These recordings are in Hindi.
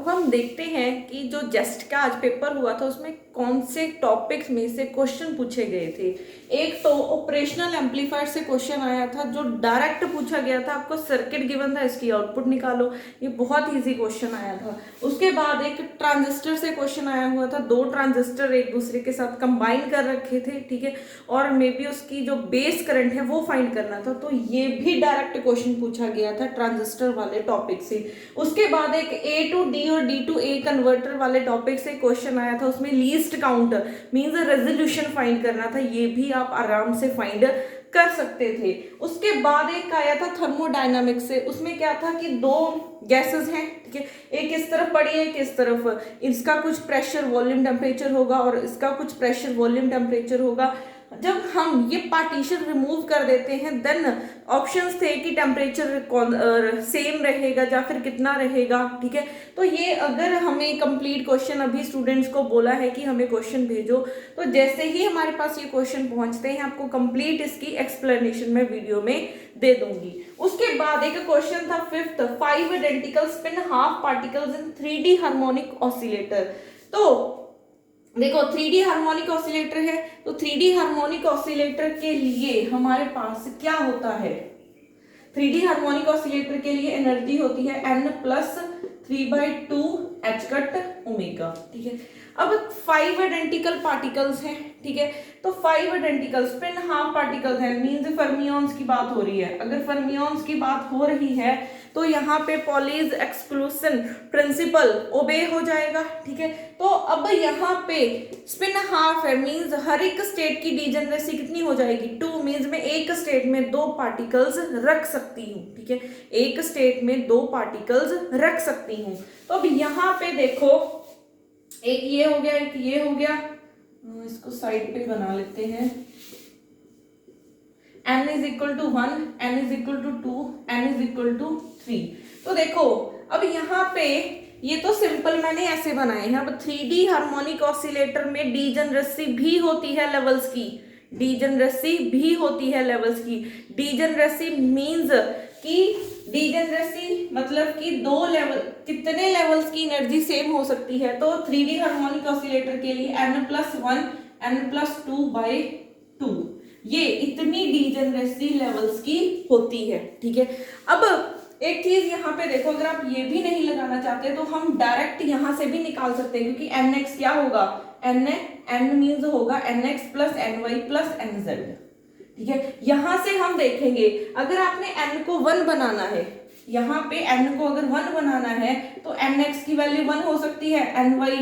अब हम देखते हैं कि जो जेस्ट का आज पेपर हुआ था उसमें कौन से टॉपिक्स में से क्वेश्चन पूछे गए थे। एक तो ऑपरेशनल एम्पलीफायर से क्वेश्चन आया था जो डायरेक्ट पूछा गया था, आपको सर्किट गिवन था, इसकी आउटपुट निकालो, ये बहुत इजी क्वेश्चन आया था। उसके बाद एक ट्रांजिस्टर से क्वेश्चन आया हुआ था, दो ट्रांजिस्टर एक दूसरे के साथ कंबाइन कर रखे थे, ठीक है, और मे बी उसकी जो बेस करंट है वो फाइंड करना था, तो ये भी डायरेक्ट क्वेश्चन पूछा गया था ट्रांजिस्टर वाले टॉपिक से। उसके बाद एक ए टू डी और डी टू ए कन्वर्टर वाले टॉपिक से क्वेश्चन आया था, उसमें least count means resolution find करना था, ये भी आप आराम से फाइंड कर सकते थे। उसके बाद एक आया था थर्मोडायनामिक्स से, उसमें क्या था कि दो गैसेस हैं, ठीक है, एक इस तरफ पड़ी है, एक इस तरफ, इसका कुछ प्रेशर वॉल्यूम टेम्परेचर होगा और इसका कुछ प्रेशर वॉल्यूम टेम्परेचर होगा। जब हम ये पार्टीशन रिमूव कर देते हैं देन ऑप्शंस थे कि टेम्परेचर सेम रहेगा या फिर कितना रहेगा, ठीक है। तो ये अगर हमें कंप्लीट क्वेश्चन अभी स्टूडेंट्स को बोला है कि हमें क्वेश्चन भेजो, तो जैसे ही हमारे पास ये क्वेश्चन पहुंचते हैं आपको कंप्लीट इसकी एक्सप्लेनेशन मैं वीडियो में दे दूंगी। उसके बाद एक क्वेश्चन था fifth, 5 identical spin half particles in 3D harmonic oscillator. तो देखो 3D हार्मोनिक ऑसिलेटर है, तो 3D हार्मोनिक ऑसिलेटर के लिए हमारे पास क्या होता है, 3D हार्मोनिक ऑसिलेटर के लिए एनर्जी होती है n plus 3/2 h cut omega, ठीक है। अब 5 आइडेंटिकल पार्टिकल्स हैं, ठीक है, तो 5 आइडेंटिकल स्पिन हाफ पार्टिकल्स हैं, मींस फर्मियंस की बात हो रही है। अगर फर्मियंस की बात हो रही है तो यहाँ पे पॉलीज एक्सक्लूशन प्रिंसिपल ओबे हो जाएगा, ठीक है। तो अब यहाँ पे स्पिन हाफ है, मींस हर एक स्टेट की डिजेनरेसी कितनी हो जाएगी, 2, मींस मैं एक स्टेट में दो पार्टिकल्स रख सकती हूँ, ठीक है, एक स्टेट में दो पार्टिकल्स रख सकती हूँ। तो अब यहाँ पे देखो एक ये हो गया, एक ये हो गया, इसको साइड पे बना लेते हैं, n is equal to 1, n is equal to 2, n is equal to 3। तो देखो अब यहाँ पे ये तो सिंपल मैंने ऐसे बनाए हैं। अब 3D हार्मोनिक ऑसिलेटर में डीजेनरेसी भी होती है लेवल्स की, डीजेनरेसी भी होती है लेवल्स की। डीजेनरेसी मींस कि डीजेनरेसी मतलब कि दो लेवल, कितने लेवल्स की एनर्जी सेम हो सकती है। तो 3D हार्मोनिक ऑसिलेटर के लिए n+1 n+2/2 ये इतनी डीजेनरेसी लेवल्स की होती है, ठीक है। अब एक चीज यहाँ पे देखो, अगर आप ये भी नहीं लगाना चाहते तो हम डायरेक्ट यहाँ से भी निकाल सकते हैं, क्योंकि nx क्या होगा, n मीन्स होगा nx plus ny plus nz, ठीक है। यहां से हम देखेंगे अगर आपने n को 1 बनाना है, यहाँ पे n को अगर 1 बनाना है तो nx की वैल्यू 1 हो सकती है, ny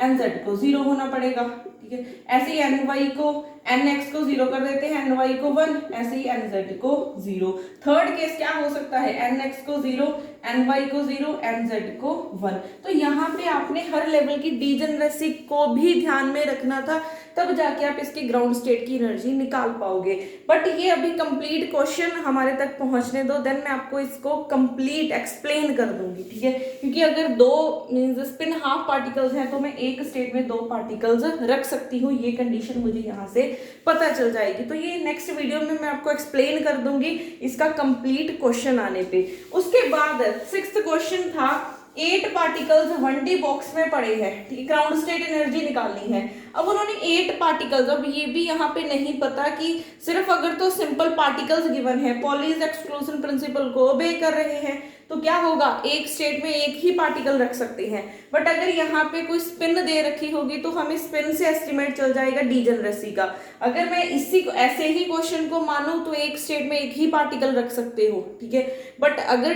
nz को 0 होना पड़ेगा, ठीक है। ऐसे ही ny को nx को 0 कर देते हैं, ny को 1, ऐसे ही nz को 0। थर्ड केस क्या हो सकता है, nx को 0, ny को 0, nz को 1। तो यहाँ पे आपने हर लेवल की डीजेनरेसी को भी ध्यान में रखना था, तब जाके आप इसकी ग्राउंड स्टेट की एनर्जी निकाल पाओगे। बट ये अभी कंप्लीट क्वेश्चन हमारे तक पहुंचने दो, देन मैं आपको इसको कंप्लीट एक्सप्लेन कर दूंगी, ठीक है। क्योंकि अगर दो मींस स्पिन हाफ पार्टिकल्स हैं तो मैं एक स्टेट में दो पार्टिकल्स रख सकती हूँ, ये कंडीशन मुझे यहाँ से पता चल जाएगी। तो ये नेक्स्ट वीडियो में मैं आपको एक्सप्लेन कर दूंगी इसका कंप्लीट क्वेश्चन आने पे। उसके बाद 6th क्वेश्चन था 8 पार्टिकल्स 1D बॉक्स में पड़े हैं, ठीक है, ग्राउंड स्टेट एनर्जी निकालनी है। अब उन्होंने 8 पार्टिकल्स, अब ये भी यहाँ पे नहीं पता कि सिर्फ अगर तो सिंपल पार्टिकल्स गिवन है, पॉलीज एक्सक्लूजन प्रिंसिपल को ओबे कर रहे हैं, तो क्या होगा, एक स्टेट में एक ही पार्टिकल रख सकते हैं। बट अगर यहाँ पे कोई स्पिन दे रखी होगी तो हमें स्पिन से एस्टिमेट चल जाएगा डीजेनरेसी का। अगर मैं इसी को ऐसे ही क्वेश्चन को मानूं तो एक स्टेट में एक ही पार्टिकल रख सकते हो, ठीक है। बट अगर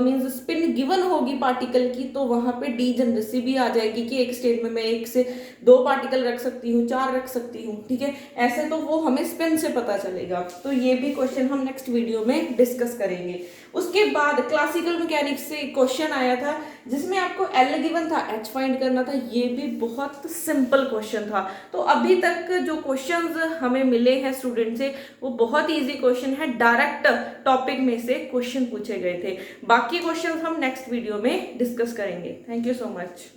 मींस स्पिन गिवन होगी पार्टिकल की तो वहां पे डीजेनरेसी भी आ जाएगी कि एक स्टेट में मैं एक से दो पार्टिकल रख सकती हूँ, 4 रख सकती हूँ, ठीक है। ऐसे तो वो हमें स्पिन से पता चलेगा। तो ये भी क्वेश्चन हम नेक्स्ट वीडियो में डिस्कस करेंगे। उसके बाद क्लासिकल मैकेनिक्स से क्वेश्चन आया था जिसमें आपको L गिवन था, H फाइंड करना था। ये भी बहुत सिंपल क्वेश्चन था। तो अभी तक जो क्वेश्चंस हमें मिले हैं स्टूडेंट से वो बहुत इजी क्वेश्चन है, डायरेक्ट टॉपिक में से क्वेश्चन पूछे गए थे। बाकी क्वेश्चंस हम नेक्स्ट वीडियो में डिस्कस करेंगे। Thank you so much.